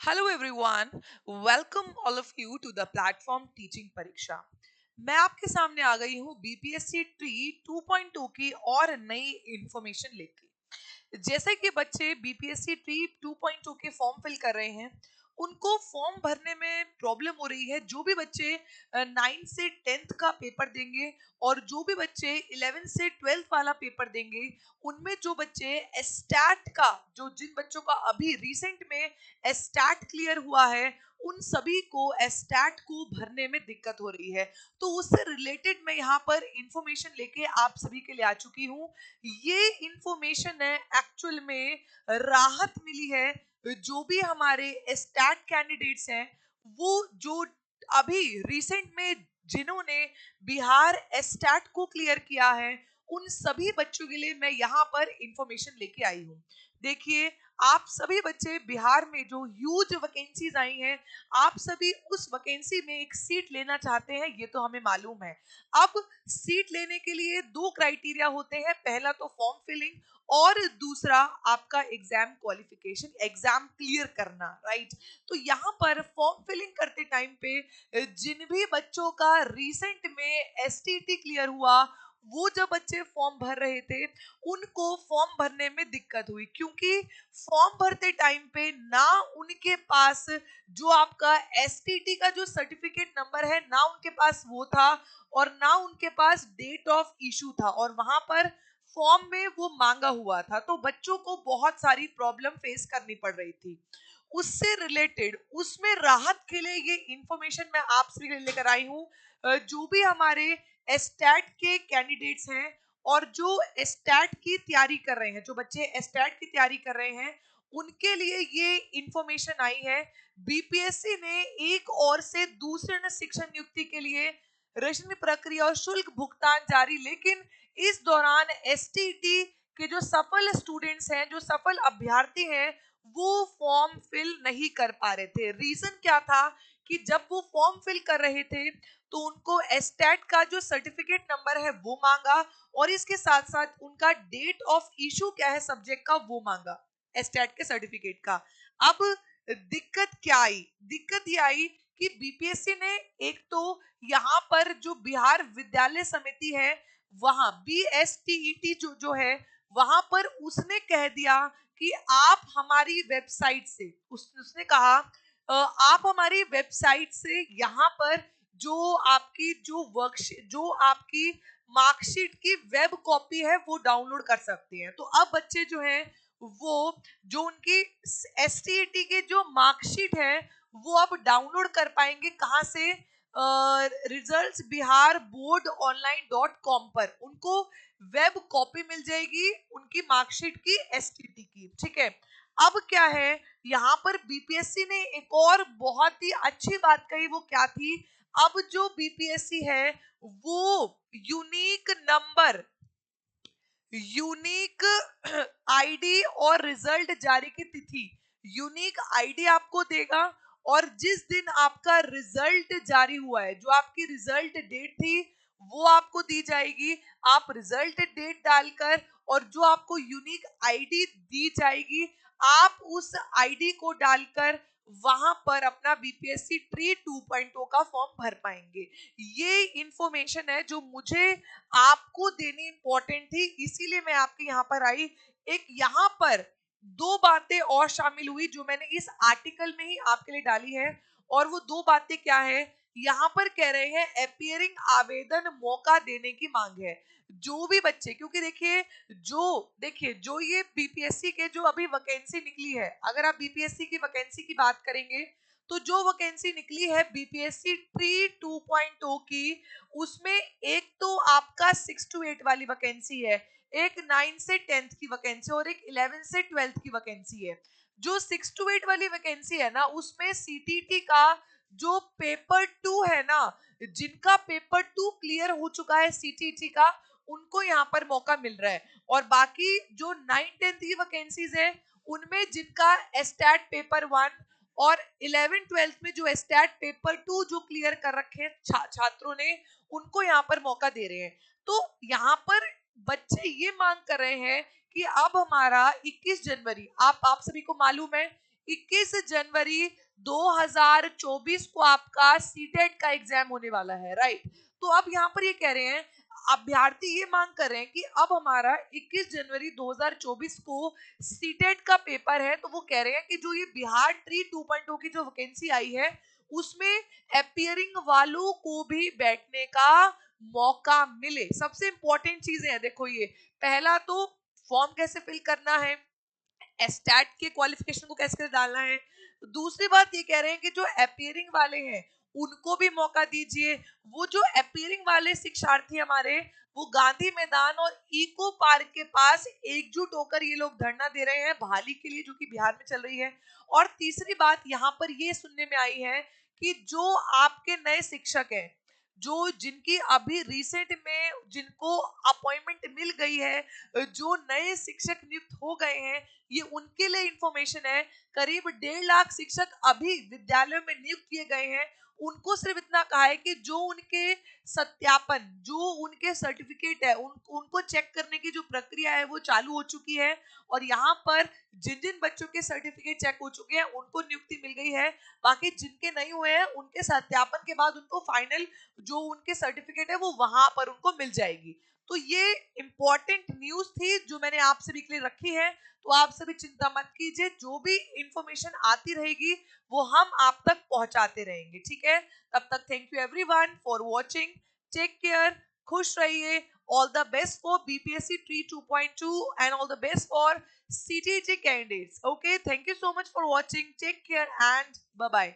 Hello everyone, welcome all of you to the platform teaching परीक्षा। मैं आपके सामने आ गई हूँ बीपीएससी ट्री 2.2 की और नई इंफॉर्मेशन लेके। जैसे कि बच्चे बीपीएससी ट्री 2.2 के फॉर्म फिल कर रहे हैं, उनको फॉर्म भरने में प्रॉब्लम हो रही है। जो भी बच्चे 9 से 10th का पेपर देंगे और जो भी बच्चे 11 से 12th वाला पेपर देंगे, उनमें जो बच्चे एस्टैट का, जो जिन बच्चों का अभी रिसेंट में एस्टैट क्लियर हुआ है, उन सभी को एस्टैट को भरने में दिक्कत हो रही है। तो उससे रिलेटेड मैं यहाँ पर इंफॉर्मेशन लेके आप सभी के लिए आ चुकी हूँ। ये इंफॉर्मेशन है, एक्चुअल में राहत मिली है जो भी हमारे स्टैट कैंडिडेट्स हैं, वो जो अभी रिसेंट में जिन्होंने बिहार स्टैट को क्लियर किया है, उन सभी बच्चों के लिए मैं यहाँ पर इंफॉर्मेशन लेके आई हूँ। देखिए, आप सभी बच्चे बिहार में जो ह्यूज वैकेंसीज आई हैं, आप सभी उस वैकेंसी में एक सीट लेना चाहते हैं, ये तो हमें मालूम है। अब सीट लेने के लिए दो क्राइटेरिया होते हैं, पहला तो फॉर्म फिलिंग और दूसरा आपका एग्जाम क्वालिफिकेशन, एग्जाम क्लियर करना, राइट। तो यहाँ पर फॉर्म फिलिंग करते टाइम पे जिन भी बच्चों का रिसेंट में एसटीटी क्लियर हुआ, वो जब बच्चे फॉर्म भर रहे थे, उनको फॉर्म भरने में दिक्कत हुई, क्योंकि फॉर्म भरते टाइम पे ना उनके पास जो आपका एसटीटी का जो सर्टिफिकेट नंबर है, ना उनके पास वो था, और ना उनके पास डेट ऑफ इशू था, और वहां पर फॉर्म में वो मांगा हुआ था। तो बच्चों को बहुत सारी प्रॉब्लम फेस करनी पड़ रही थी। उससे रिलेटेड, उसमें राहत के लिए ये इंफॉर्मेशन मैं आप सभी के लिए लेकर आई हूँ। जो भी हमारे एस्टैट के कैंडिडेट्स हैं और जो एस्टैट की तैयारी कर रहे हैं, जो बच्चे एस्टैट की तैयारी कर रहे हैं, उनके लिए ये इंफॉर्मेशन आई है। बीपीएससी ने एक और से दूसरे शिक्षण नियुक्ति के लिए रचना प्रक्रिया और शुल्क भुगतान जारी, लेकिन इस दौरान एसटीटी के जो सफल स्टूडेंट्स हैं, जो सफल अभ्यर्थी हैं, वो फॉर्म फिल नहीं कर पा रहे थे। रीजन क्या था कि जब वो फॉर्म फिल कर रहे थे, तो उनको एस्टैट का जो सर्टिफिकेट नंबर है वो मांगा, और इसके साथ साथ उनका डेट ऑफ इशू क्या है सब्जेक्ट का, वो मांगा, एस्टैट के सर्टिफिकेट का। अब दिक्कत क्या आई? दिक्कत ये आई कि बीपीएससी ने एक तो यहाँ पर जो बिहार विद्यालय समिति है, वहां बीएसटीईटी जो है, वहां पर उसने कह दिया कि आप हमारी वेबसाइट से, उसने कहा आप हमारी वेबसाइट से यहाँ पर जो आपकी जो वर्कशीट, जो आपकी मार्कशीट की वेब कॉपी है, वो डाउनलोड कर सकते हैं। तो अब बच्चे जो हैं, वो जो उनकी एसटीईटी की जो मार्कशीट है, वो अब डाउनलोड कर पाएंगे। कहाँ से? Results Bihar board online .com पर उनको वेब कॉपी मिल जाएगी उनकी मार्कशीट की, एसटीटी की। ठीक है। अब क्या है, यहाँ पर बीपीएससी ने एक और बहुत ही अच्छी बात कही। वो क्या थी? अब जो बीपीएससी है, वो यूनिक नंबर, यूनिक आईडी और रिजल्ट जारी की तिथि, यूनिक आईडी आपको देगा, और जिस दिन आपका रिजल्ट जारी हुआ है, जो आपकी रिजल्ट डेट थी, वो आपको दी जाएगी। आप रिजल्ट डेट डालकर, और जो आपको यूनिक आईडी दी जाएगी, आप उस आईडी को डालकर वहां पर अपना बीपीएससी ट्री 2.0 का फॉर्म भर पाएंगे। ये इंफॉर्मेशन है जो मुझे आपको देनी इंपॉर्टेंट थी, इसीलिए मैं आपके यहाँ पर आई। एक यहाँ पर दो बातें और शामिल हुई जो मैंने इस आर्टिकल में ही आपके लिए डाली है, और वो दो बातें क्या है? यहाँ पर कह रहे हैं अपियरिंग आवेदन मौका देने की मांग है। जो भी बच्चे, क्योंकि देखिए जो ये बीपीएससी के जो अभी वैकेंसी निकली है, अगर आप बीपीएससी की वैकेंसी की बात करेंगे, तो जो वैकेंसी निकली है बीपीएससी ट्री 2.0 की, उसमें एक तो आपका 6 to 8 वाली वैकेंसी है, एक 9 से 10th की वैकेंसी, और एक 11 से 12th की वैकेंसी है। जो 6 to 8 वाली वैकेंसी है ना, उसमें सीटीटी का जो पेपर 2 है ना, जिनका पेपर 2 क्लियर हो चुका है सीटीटी का, उनको यहाँ पर मौका मिल रहा है। और बाकी जो 9-10th की वैकेंसीज है, उनमें जिनका एस्टैट पेपर 1 और 11-12th में जो स्टैट पेपर 2 जो क्लियर कर रखे हैं छात्रों ने, उनको यहाँ पर मौका दे रहे हैं। तो यहाँ पर बच्चे ये मांग कर रहे हैं कि अब हमारा 21 जनवरी, आप सभी को मालूम है 21 जनवरी 2024 को आपका सीटेट का एग्जाम होने वाला है, राइट। तो अब यहाँ पर ये कह रहे हैं, अभ्यर्थी ये मांग कर रहे हैं कि अब हमारा 21 जनवरी 2024 को सीटेट का पेपर है, तो वो कह रहे हैं कि जो ये बिहार ट्री 2.0 की जो वैकेंसी आई है उसमें अपियरिंग वालों को भी बैठने का मौका मिले। सबसे इंपॉर्टेंट चीजें हैं, देखो ये पहला तो फॉर्म कैसे फिल करना है, एस्टैट के क्वालिफिकेशन को कैसे डालना है। दूसरी बात ये कह रहे हैं कि जो अपियरिंग वाले हैं उनको भी मौका दीजिए। वो जो अपियरिंग वाले शिक्षार्थी हमारे, वो गांधी मैदान और इको पार्क के पास एकजुट होकर ये लोग धरना दे रहे हैं बहाली के लिए, जो कि बिहार में चल रही है। और तीसरी बात यहाँ पर ये सुनने में आई है कि जो आपके नए शिक्षक हैं, जो जिनकी अभी रिसेंट में जिनको अपॉइंटमेंट मिल गई है, जो नए शिक्षक नियुक्त हो गए हैं, ये उनके लिए इंफॉर्मेशन है। करीब 1.5 लाख शिक्षक अभी विद्यालयों में नियुक्त किए गए हैं। उनको सिर्फ इतना कहा है कि जो उनके सत्यापन, जो उनके सर्टिफिकेट है, उनको चेक करने की जो प्रक्रिया है वो चालू हो चुकी है। और यहाँ पर जिन जिन बच्चों के सर्टिफिकेट चेक हो चुके हैं उनको नियुक्ति मिल गई है। बाकी जिनके नहीं हुए हैं उनके सत्यापन के बाद उनको फाइनल जो उनके सर्टिफिकेट है वो वहां पर उनको मिल जाएगी। तो ये इंपॉर्टेंट न्यूज थी जो मैंने आप सभी के लिए रखी है। तो आप सभी चिंता मत कीजिए, जो भी इंफॉर्मेशन आती रहेगी वो हम आप तक पहुंचाते रहेंगे, ठीक है। तब तक thank you everyone for watching, take care, खुश रहिए। All the best for BPSC TRE 2.2 and all the best for CTG candidates. Okay, thank you so much for watching. Take care and bye bye.